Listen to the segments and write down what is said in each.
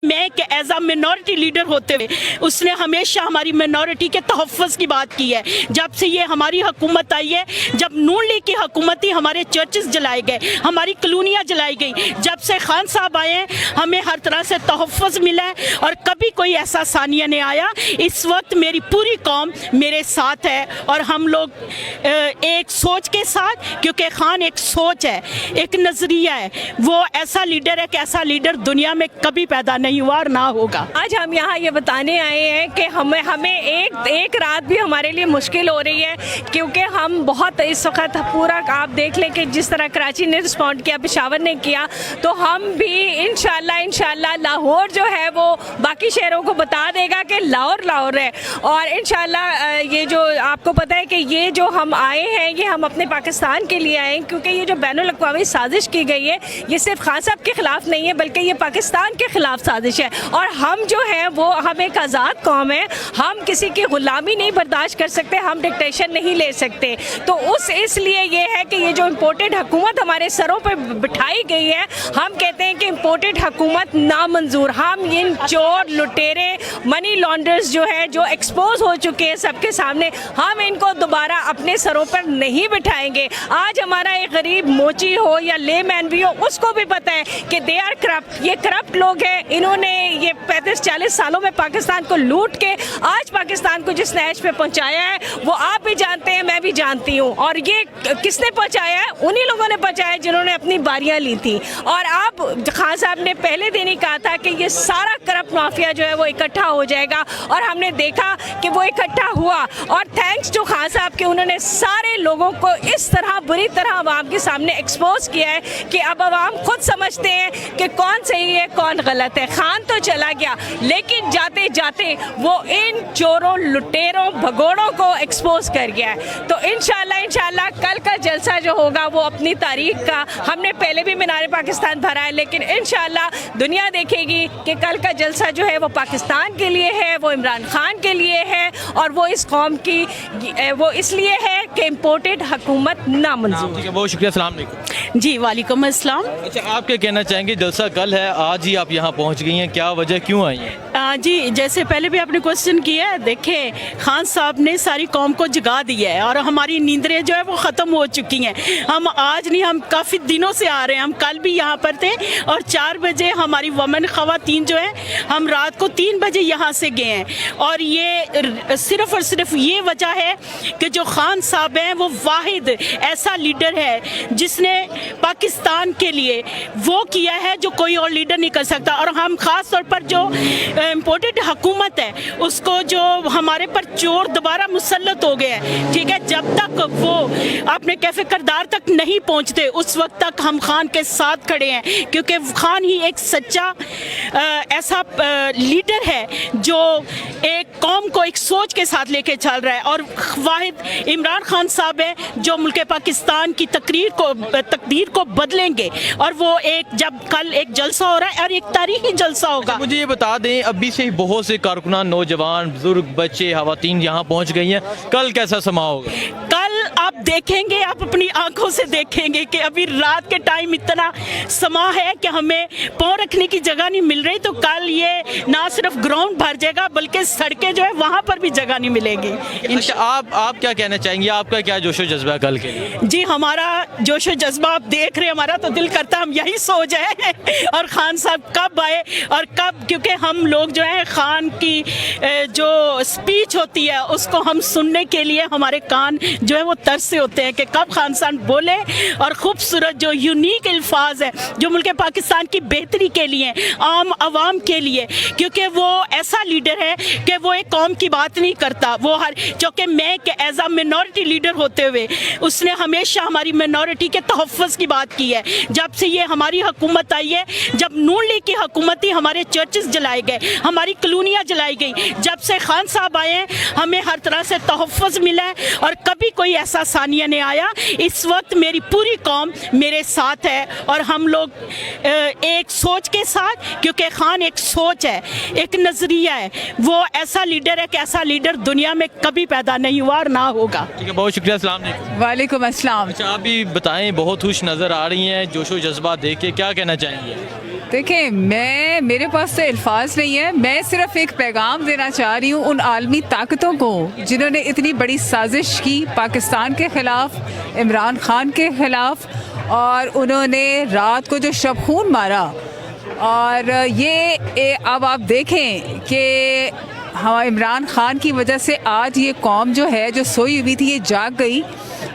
میں کہ as a minority leader ہوتے ہوئے اس نے ہمیشہ ہماری منورٹی کے تحفظ کی بات کی ہے. جب سے یہ ہماری حکومت آئی ہے, جب نون لیگ کی حکومت تھی, ہمارے چرچز جلائے گئے, ہماری کلونیاں جلائی گئی. جب سے خان صاحب آئے ہیں ہمیں ہر طرح سے تحفظ ملا ہے اور کبھی کوئی ایسا ثانیہ نہیں آیا. اس وقت میری پوری قوم میرے ساتھ ہے اور ہم لوگ ایک سوچ کے ساتھ, کیونکہ خان ایک سوچ ہے, ایک نظریہ ہے, وہ ایسا لیڈر ہے کہ ایسا لیڈر دنیا میں کبھی پیدا نہیں ہوا اور نہ ہوگا. آج ہم یہاں یہ بتانے آئے ہیں کہ ہمیں ایک رات بھی ہمارے لیے مشکل ہو رہی ہے, کیونکہ ہم بہت اس وقت پورا آپ دیکھ لیں کہ جس طرح کراچی نے رسپونڈ کیا, پشاور نے کیا, تو ہم بھی انشاءاللہ لاہور جو ہے وہ باقی شہروں کو بتا دے گا کہ لاہور ہے. اور انشاءاللہ یہ جو آپ کو پتہ ہے کہ یہ جو ہم آئے ہیں یہ ہم اپنے پاکستان کے لیے آئے ہیں, کیونکہ یہ جو بین الاقوامی سازش کی گئی ہے یہ صرف خان صاحب کے خلاف نہیں ہے بلکہ یہ پاکستان کے خلاف سازش ہے. اور ہم جو ہیں وہ ہم ایک آزاد قوم ہے, ہم کسی کی غلامی نہیں برداشت کر سکتے, ہم ڈکٹیشن نہیں لے سکتے. تو اس لیے یہ ہے کہ یہ جو امپورٹڈ حکومت ہمارے سروں پہ بٹھائی گئی ہے, ہم کہتے ہیں کہ امپورٹڈ حکومت نامنظور. ہم ان چور لٹیرے منی لانڈرز جو ہے جو ایکسپوز ہو چکے ہیں سب کے سامنے, ہم ان کو دوبارہ اپنے سروں پر نہیں بٹھائیں گے. آج ہمارا ایک غریب موچی ہو یا لے مین بھی ہو, اس کو بھی پتہ ہے کہ دے آر کرپٹ, یہ کرپٹ لوگ ہیں. انہوں نے یہ 35-40 سالوں میں پاکستان کو لوٹ کے آج پاکستان کو جس نہج پہ پہنچایا ہے وہ آپ بھی جانتے ہیں, میں بھی جانتی ہوں. اور یہ کس نے پہنچایا ہے؟ انہی لوگوں نے پہنچایا جنہوں نے اپنی باریاں لی تھی. اور آپ خان صاحب نے پہلے دن ہی کہا تھا کہ یہ سارا کرپٹ مافیا جو ہے وہ اکٹھا ہو جائے گا, اور ہم نے دیکھا کہ وہ اکٹھا ہوا. اور تھینکس ٹو خان صاحب کہ انہوں نے سارے لوگوں کو اس طرح بری طرح عوام کے سامنے ایکسپوز کیا ہے کہ اب عوام خود سمجھتے ہیں کہ کون صحیح ہے کون غلط ہے. خان تو چلا گیا لیکن جاتے جاتے وہ ان چوروں لٹیروں بھگوڑوں کو ایکسپوز کر گیا ہے. تو انشاءاللہ کل کا جلسہ جو ہوگا وہ اپنی تاریخ کا, ہم نے پہلے بھی مینار پاکستان بھرا ہے, لیکن انشاءاللہ دنیا دیکھے گی کہ کل کا جلسہ جو ہے وہ پاکستان کے لیے ہے, وہ عمران خان کے لیے ہے, اور وہ اس قوم کی وہ اس لیے ہے کہ امپورٹڈ حکومت نامنظور. بہت شکریہ. السلام علیکم. جی وعلیکم السلام. اچھا, آپ کیا کہنا چاہیں گے؟ جلسہ کل ہے, آج ہی آپ یہاں پہنچ گئی ہیں, کیا وجہ, کیوں آئی ہیں؟ جی جیسے پہلے بھی آپ نے کوشچن کیا ہے, دیکھیں خان صاحب نے ساری قوم کو جگا دیا ہے اور ہماری نیندریں جو ہے وہ ختم ہو چکی ہیں. ہم آج نہیں, ہم کافی دنوں سے آ رہے ہیں, ہم کل بھی یہاں پر تھے اور 4 بجے ہماری ومن خواتین جو ہیں ہم رات کو 3 بجے یہاں سے گئے ہیں. اور یہ صرف اور صرف یہ وجہ ہے کہ جو خان صاحب ہیں وہ واحد ایسا لیڈر ہے جس نے پاکستان کے لیے وہ کیا ہے جو کوئی اور لیڈر نہیں کر سکتا. اور ہم خاص طور پر جو امپورٹڈ حکومت ہے اس کو جو ہمارے پر چور دوبارہ مسلط ہو گئے ہیں, ٹھیک ہے, جب تک وہ اپنے کیفے کردار تک نہیں پہنچتے اس وقت تک ہم خان کے ساتھ کھڑے ہیں, کیونکہ خان ہی ایک سچا ایسا لیڈر ہے جو ایک قوم کو ایک سوچ کے ساتھ لے کے چل رہا ہے. اور واحد عمران خان صاحب ہیں جو ملک پاکستان کی تقدیر کو بدلیں گے, اور وہ جب کل ایک جلسہ ہو رہا ہے اور ایک تاریخی جلسہ ہوگا. مجھے یہ بتا دیں, ابھی سے بہت سے کارکنان, نوجوان, بزرگ, بچے, خواتین یہاں پہنچ گئی ہیں, کل کیسا سما ہوگا؟ کل آپ دیکھیں گے, آپ اپنی آنکھوں سے دیکھیں گے کہ ابھی رات کے ٹائم اتنا سما ہے کہ ہمیں پاؤں رکھنے کی جگہ نہیں مل رہی. تو کل یہ نہ صرف گراؤنڈ بھر جائے گا بلکہ سڑکیں جو ہے وہاں پر بھی جگہ نہیں ملے گی. آپ کیا کہنا چاہیں گے, آپ کا کیا جوش و جذبہ کل کے لیے؟ جی ہمارا جوش و جذبہ آپ دیکھ رہے ہیں, ہمارا تو دل کرتا ہم یہی سو جائیں اور خان صاحب کب آئے اور کب, کیونکہ ہم لوگ جو ہیں خان کی جو اسپیچ ہوتی ہے اس کو ہم سننے کے لیے ہمارے کان جو ہے وہ ترسے ہوتے ہیں کہ کب خان صاحب بولے. اور خوبصورت جو یونیک الفاظ ہیں جو ملک پاکستان کی بہتری کے لیے, عام عوام کے لیے, کیونکہ وہ ایسا لیڈر ہے کہ وہ ایک قوم کی بات نہیں کرتا, وہ چونکہ میں کہ ایز اے منورٹی لیڈر ہوتے ہوئے اس نے ہمیشہ ہماری منورٹی کے تحفظ کی بات کی ہے. جب سے یہ ہماری حکومت آئی ہے, جب نون لیگ کی حکومت تھی, ہمارے چرچز جلائے گئے, ہماری کلونیاں جلائی گئی. جب سے خان صاحب آئے ہیں ہمیں ہر طرح سے تحفظ ملا ہے اور کبھی کوئی ایسا ثانیہ نہیں آیا. اس وقت میری پوری قوم میرے ساتھ ہے اور ہم لوگ ایک سوچ کے ساتھ, کیونکہ خان ایک سوچ ہے, ایک نظریہ ہے, وہ ایسا لیڈر ہے کہ ایسا لیڈر دنیا میں کبھی پیدا نہیں ہوا اور نہ ہوگا. ٹھیک ہے, بہت شکریہ. السلام علیکم. وعلیکم السلام. اچھا, آپ بھی بتائیں, بہت خوش نظر آ رہی ہیں, جوش و جذبہ دیکھ کے کیا کہنا چاہیں گے؟ دیکھیں میرے پاس تو الفاظ نہیں ہے. میں صرف ایک پیغام دینا چاہ رہی ہوں ان عالمی طاقتوں کو جنہوں نے اتنی بڑی سازش کی پاکستان کے خلاف, عمران خان کے خلاف, اور انہوں نے رات کو جو شب خون مارا. اور یہ اب آپ دیکھیں کہ عمران خان کی وجہ سے آج یہ قوم جو ہے جو سوئی ہوئی تھی یہ جاگ گئی.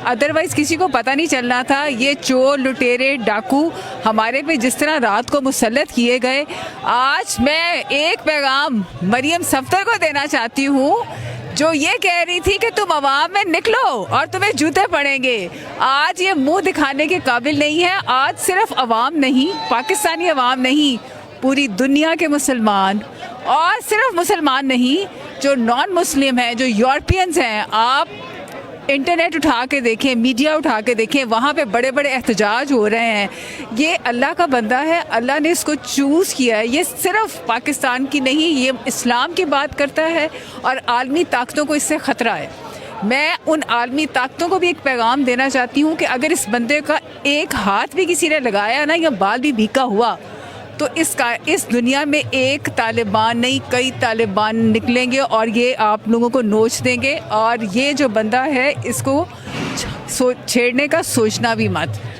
ادروائز کسی کو پتہ نہیں چلنا تھا. یہ چور, لٹیرے, ڈاکو ہمارے پہ جس طرح رات کو مسلط کیے گئے. آج میں ایک پیغام مریم صفدر کو دینا چاہتی ہوں جو یہ کہہ رہی تھی کہ تم عوام میں نکلو اور تمہیں جوتے پڑیں گے. آج یہ منہ دکھانے کے قابل نہیں ہے. آج صرف عوام نہیں, پاکستانی عوام نہیں, پوری دنیا کے مسلمان, اور صرف مسلمان نہیں جو نان مسلم ہیں, جو یورپینز ہیں. آپ انٹرنیٹ اٹھا کے دیکھیں, میڈیا اٹھا کے دیکھیں, وہاں پہ بڑے بڑے احتجاج ہو رہے ہیں. یہ اللہ کا بندہ ہے, اللہ نے اس کو چوز کیا ہے. یہ صرف پاکستان کی نہیں, یہ اسلام کی بات کرتا ہے اور عالمی طاقتوں کو اس سے خطرہ ہے. میں ان عالمی طاقتوں کو بھی ایک پیغام دینا چاہتی ہوں کہ اگر اس بندے کا ایک ہاتھ بھی کسی نے لگایا نا, یا بال بھی بھیکا ہوا, تو اس دنیا میں ایک طالبان نہیں کئی طالبان نکلیں گے اور یہ آپ لوگوں کو نوچ دیں گے. اور یہ جو بندہ ہے اس کو چھیڑنے کا سوچنا بھی مت.